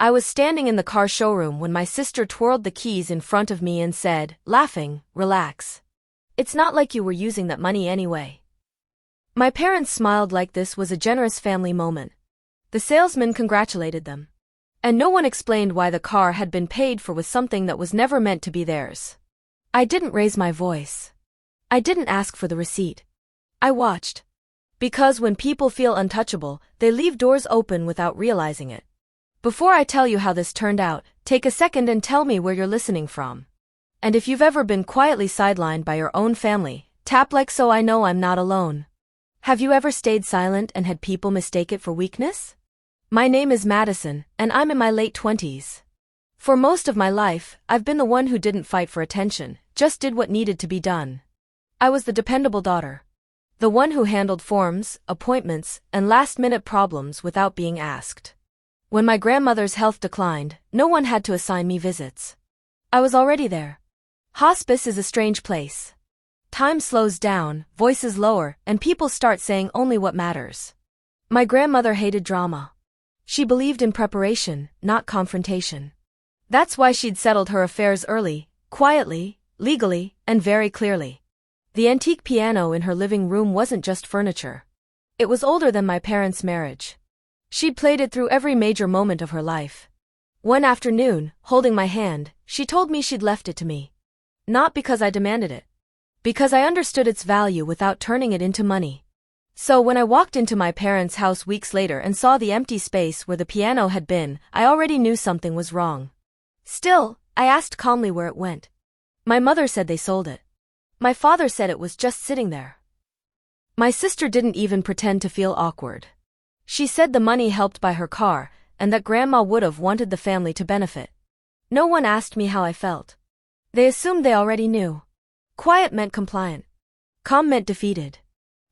I was standing in the car showroom when my sister twirled the keys in front of me and said, laughing, "Relax. It's not like you were using that money anyway." My parents smiled like this was a generous family moment. The salesman congratulated them. And no one explained why the car had been paid for with something that was never meant to be theirs. I didn't raise my voice. I didn't ask for the receipt. I watched. Because when people feel untouchable, they leave doors open without realizing it. Before I tell you how this turned out, take a second and tell me where you're listening from. And if you've ever been quietly sidelined by your own family, tap like so I know I'm not alone. Have you ever stayed silent and had people mistake it for weakness? My name is Madison, and I'm in my late 20s. For most of my life, I've been the one who didn't fight for attention, just did what needed to be done. I was the dependable daughter. The one who handled forms, appointments, and last-minute problems without being asked. When my grandmother's health declined, no one had to assign me visits. I was already there. Hospice is a strange place. Time slows down, voices lower, and people start saying only what matters. My grandmother hated drama. She believed in preparation, not confrontation. That's why she'd settled her affairs early, quietly, legally, and very clearly. The antique piano in her living room wasn't just furniture. It was older than my parents' marriage. She'd played it through every major moment of her life. One afternoon, holding my hand, she told me she'd left it to me. Not because I demanded it. Because I understood its value without turning it into money. So when I walked into my parents' house weeks later and saw the empty space where the piano had been, I already knew something was wrong. Still, I asked calmly where it went. My mother said they sold it. My father said it was just sitting there. My sister didn't even pretend to feel awkward. She said the money helped buy her car, and that Grandma would have wanted the family to benefit. No one asked me how I felt. They assumed they already knew. Quiet meant compliant. Calm meant defeated.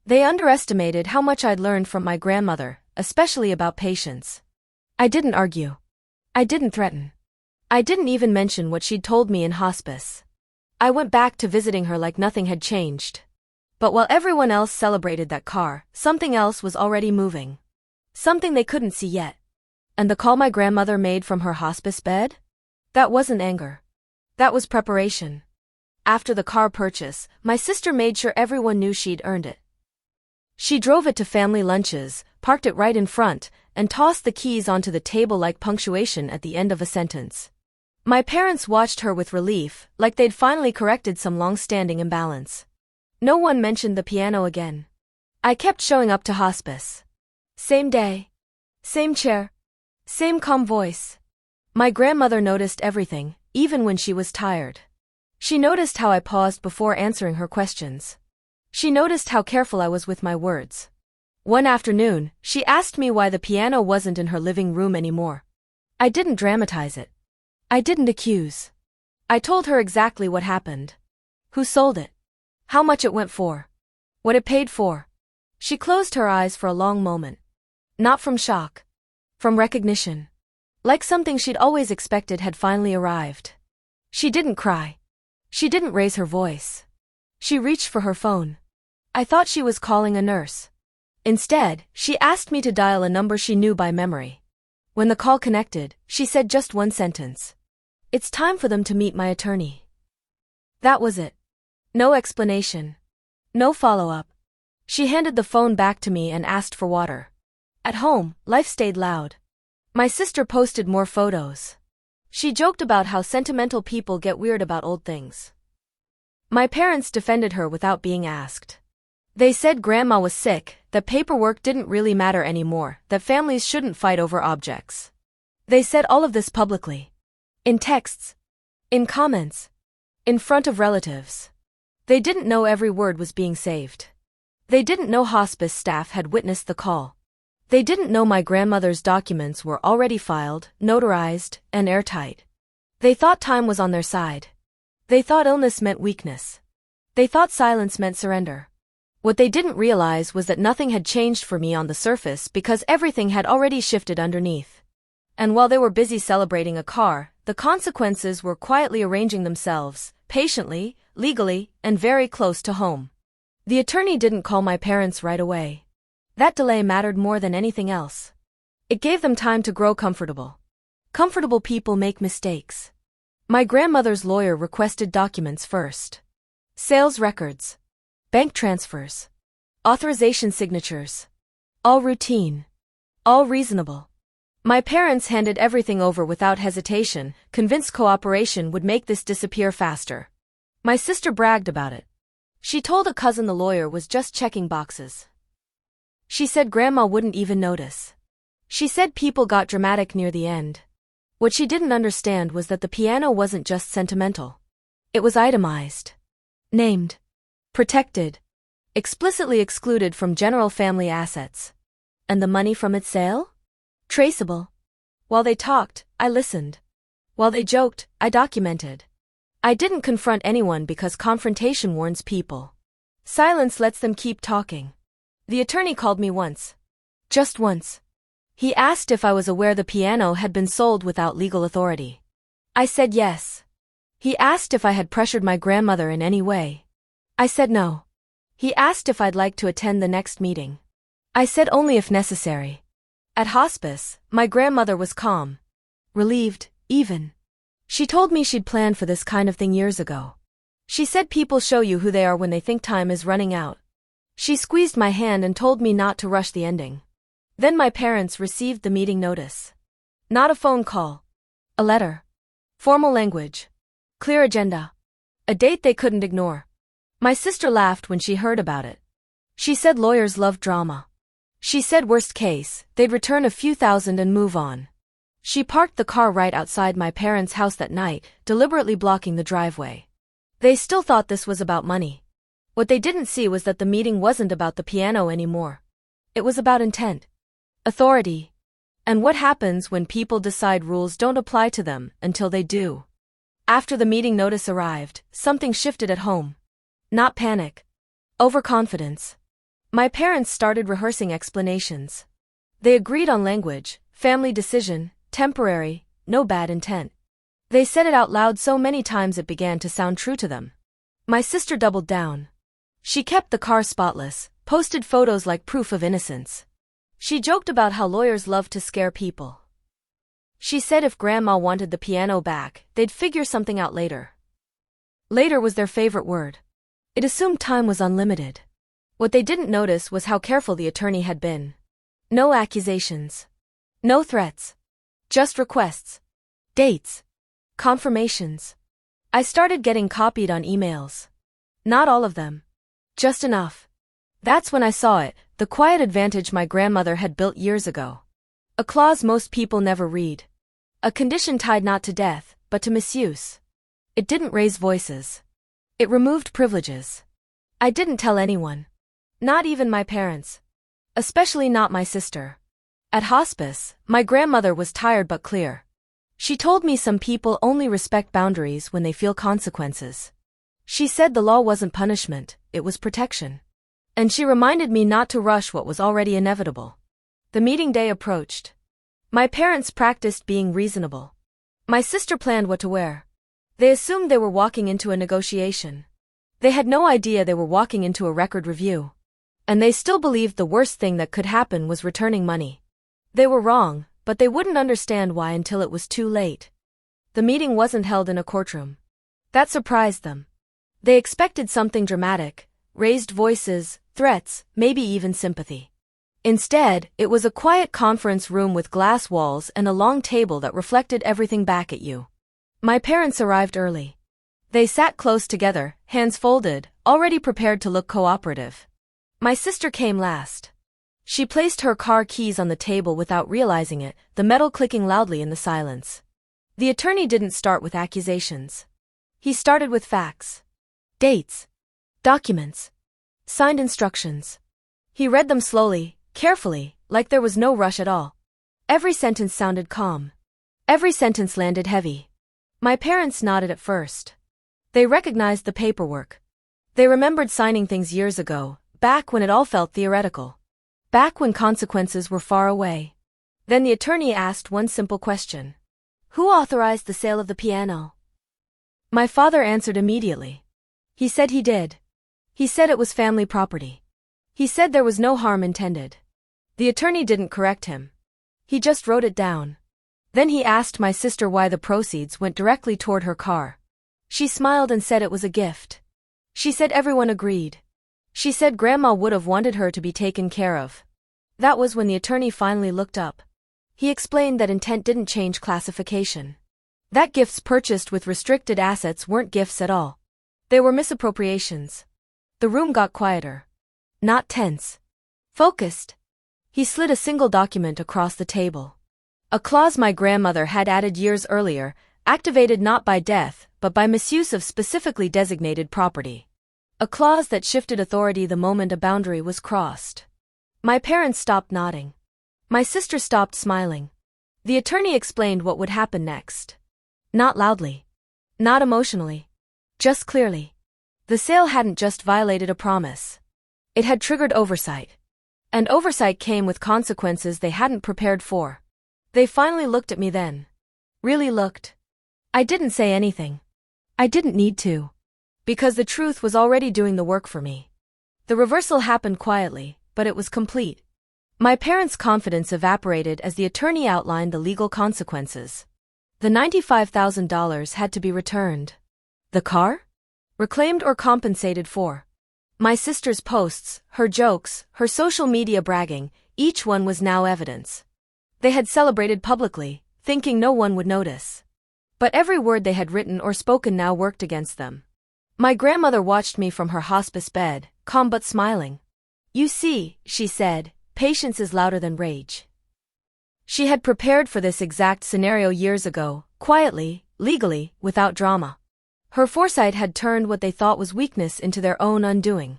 They underestimated how much I'd learned from my grandmother, especially about patience. I didn't argue. I didn't threaten. I didn't even mention what she'd told me in hospice. I went back to visiting her like nothing had changed. But while everyone else celebrated that car, something else was already moving. Something they couldn't see yet. And the call my grandmother made from her hospice bed? That wasn't anger. That was preparation. After the car purchase, my sister made sure everyone knew she'd earned it. She drove it to family lunches, parked it right in front, and tossed the keys onto the table like punctuation at the end of a sentence. My parents watched her with relief, like they'd finally corrected some long-standing imbalance. No one mentioned the piano again. I kept showing up to hospice. Same day. Same chair. Same calm voice. My grandmother noticed everything, even when she was tired. She noticed how I paused before answering her questions. She noticed how careful I was with my words. One afternoon, she asked me why the piano wasn't in her living room anymore. I didn't dramatize it. I didn't accuse. I told her exactly what happened. Who sold it? How much it went for? What it paid for? She closed her eyes for a long moment. Not from shock. From recognition. Like something she'd always expected had finally arrived. She didn't cry. She didn't raise her voice. She reached for her phone. I thought she was calling a nurse. Instead, she asked me to dial a number she knew by memory. When the call connected, she said just one sentence. "It's time for them to meet my attorney." That was it. No explanation. No follow-up. She handed the phone back to me and asked for water. At home, life stayed loud. My sister posted more photos. She joked about how sentimental people get weird about old things. My parents defended her without being asked. They said Grandma was sick, that paperwork didn't really matter anymore, that families shouldn't fight over objects. They said all of this publicly. In texts. In comments. In front of relatives. They didn't know every word was being saved. They didn't know hospice staff had witnessed the call. They didn't know my grandmother's documents were already filed, notarized, and airtight. They thought time was on their side. They thought illness meant weakness. They thought silence meant surrender. What they didn't realize was that nothing had changed for me on the surface because everything had already shifted underneath. And while they were busy celebrating a car, the consequences were quietly arranging themselves, patiently, legally, and very close to home. The attorney didn't call my parents right away. That delay mattered more than anything else. It gave them time to grow comfortable. Comfortable people make mistakes. My grandmother's lawyer requested documents first. Sales records. Bank transfers. Authorization signatures. All routine. All reasonable. My parents handed everything over without hesitation, convinced cooperation would make this disappear faster. My sister bragged about it. She told a cousin the lawyer was just checking boxes. She said Grandma wouldn't even notice. She said people got dramatic near the end. What she didn't understand was that the piano wasn't just sentimental. It was itemized. Named. Protected. Explicitly excluded from general family assets. And the money from its sale? Traceable. While they talked, I listened. While they joked, I documented. I didn't confront anyone because confrontation warns people. Silence lets them keep talking. The attorney called me once. Just once. He asked if I was aware the piano had been sold without legal authority. I said yes. He asked if I had pressured my grandmother in any way. I said no. He asked if I'd like to attend the next meeting. I said only if necessary. At hospice, my grandmother was calm. Relieved, even. She told me she'd planned for this kind of thing years ago. She said people show you who they are when they think time is running out. She squeezed my hand and told me not to rush the ending. Then my parents received the meeting notice. Not a phone call. A letter. Formal language. Clear agenda. A date they couldn't ignore. My sister laughed when she heard about it. She said lawyers love drama. She said worst case, they'd return a few thousand and move on. She parked the car right outside my parents' house that night, deliberately blocking the driveway. They still thought this was about money. What they didn't see was that the meeting wasn't about the piano anymore. It was about intent. Authority. And what happens when people decide rules don't apply to them until they do. After the meeting notice arrived, something shifted at home. Not panic. Overconfidence. My parents started rehearsing explanations. They agreed on language, family decision, temporary, no bad intent. They said it out loud so many times it began to sound true to them. My sister doubled down. She kept the car spotless, posted photos like proof of innocence. She joked about how lawyers love to scare people. She said if Grandma wanted the piano back, they'd figure something out later. Later was their favorite word. It assumed time was unlimited. What they didn't notice was how careful the attorney had been. No accusations. No threats. Just requests. Dates. Confirmations. I started getting copied on emails. Not all of them. Just enough. That's when I saw it, the quiet advantage my grandmother had built years ago. A clause most people never read. A condition tied not to death, but to misuse. It didn't raise voices. It removed privileges. I didn't tell anyone. Not even my parents. Especially not my sister. At hospice, my grandmother was tired but clear. She told me some people only respect boundaries when they feel consequences. She said the law wasn't punishment, it was protection. And she reminded me not to rush what was already inevitable. The meeting day approached. My parents practiced being reasonable. My sister planned what to wear. They assumed they were walking into a negotiation. They had no idea they were walking into a record review. And they still believed the worst thing that could happen was returning money. They were wrong, but they wouldn't understand why until it was too late. The meeting wasn't held in a courtroom. That surprised them. They expected something dramatic, raised voices, threats, maybe even sympathy. Instead, it was a quiet conference room with glass walls and a long table that reflected everything back at you. My parents arrived early. They sat close together, hands folded, already prepared to look cooperative. My sister came last. She placed her car keys on the table without realizing it, the metal clicking loudly in the silence. The attorney didn't start with accusations. He started with facts. Dates. Documents. Signed instructions. He read them slowly, carefully, like there was no rush at all. Every sentence sounded calm. Every sentence landed heavy. My parents nodded at first. They recognized the paperwork. They remembered signing things years ago, back when it all felt theoretical. Back when consequences were far away. Then the attorney asked one simple question. Who authorized the sale of the piano? My father answered immediately. He said he did. He said it was family property. He said there was no harm intended. The attorney didn't correct him. He just wrote it down. Then he asked my sister why the proceeds went directly toward her car. She smiled and said it was a gift. She said everyone agreed. She said Grandma would have wanted her to be taken care of. That was when the attorney finally looked up. He explained that intent didn't change classification. That gifts purchased with restricted assets weren't gifts at all. They were misappropriations. The room got quieter. Not tense. Focused. He slid a single document across the table. A clause my grandmother had added years earlier, activated not by death, but by misuse of specifically designated property. A clause that shifted authority the moment a boundary was crossed. My parents stopped nodding. My sister stopped smiling. The attorney explained what would happen next. Not loudly. Not emotionally. Just clearly. The sale hadn't just violated a promise. It had triggered oversight. And oversight came with consequences they hadn't prepared for. They finally looked at me then. Really looked. I didn't say anything. I didn't need to. Because the truth was already doing the work for me. The reversal happened quietly, but it was complete. My parents' confidence evaporated as the attorney outlined the legal consequences. The $95,000 had to be returned. The car? Reclaimed or compensated for. My sister's posts, her jokes, her social media bragging, each one was now evidence. They had celebrated publicly, thinking no one would notice. But every word they had written or spoken now worked against them. My grandmother watched me from her hospice bed, calm but smiling. You see, she said, patience is louder than rage. She had prepared for this exact scenario years ago, quietly, legally, without drama. Her foresight had turned what they thought was weakness into their own undoing.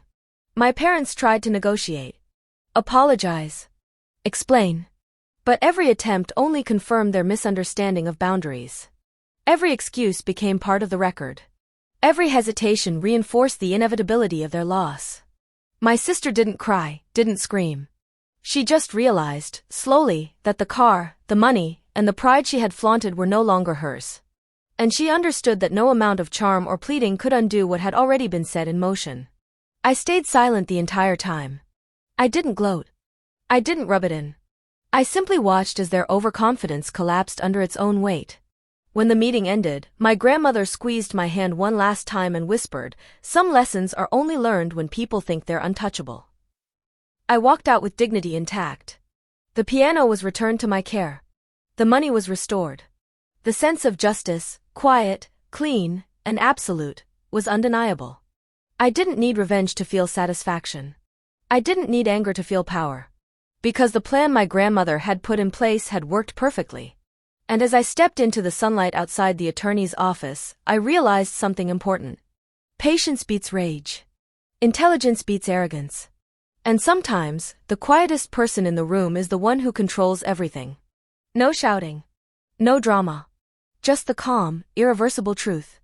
My parents tried to negotiate. Apologize. Explain. But every attempt only confirmed their misunderstanding of boundaries. Every excuse became part of the record. Every hesitation reinforced the inevitability of their loss. My sister didn't cry, didn't scream. She just realized, slowly, that the car, the money, and the pride she had flaunted were no longer hers. And she understood that no amount of charm or pleading could undo what had already been set in motion. I stayed silent the entire time. I didn't gloat. I didn't rub it in. I simply watched as their overconfidence collapsed under its own weight. When the meeting ended, my grandmother squeezed my hand one last time and whispered, "Some lessons are only learned when people think they're untouchable." I walked out with dignity intact. The piano was returned to my care. The money was restored. The sense of justice, quiet, clean, and absolute, was undeniable. I didn't need revenge to feel satisfaction. I didn't need anger to feel power. Because the plan my grandmother had put in place had worked perfectly. And as I stepped into the sunlight outside the attorney's office, I realized something important. Patience beats rage. Intelligence beats arrogance. And sometimes, the quietest person in the room is the one who controls everything. No shouting. No drama. Just the calm, irreversible truth.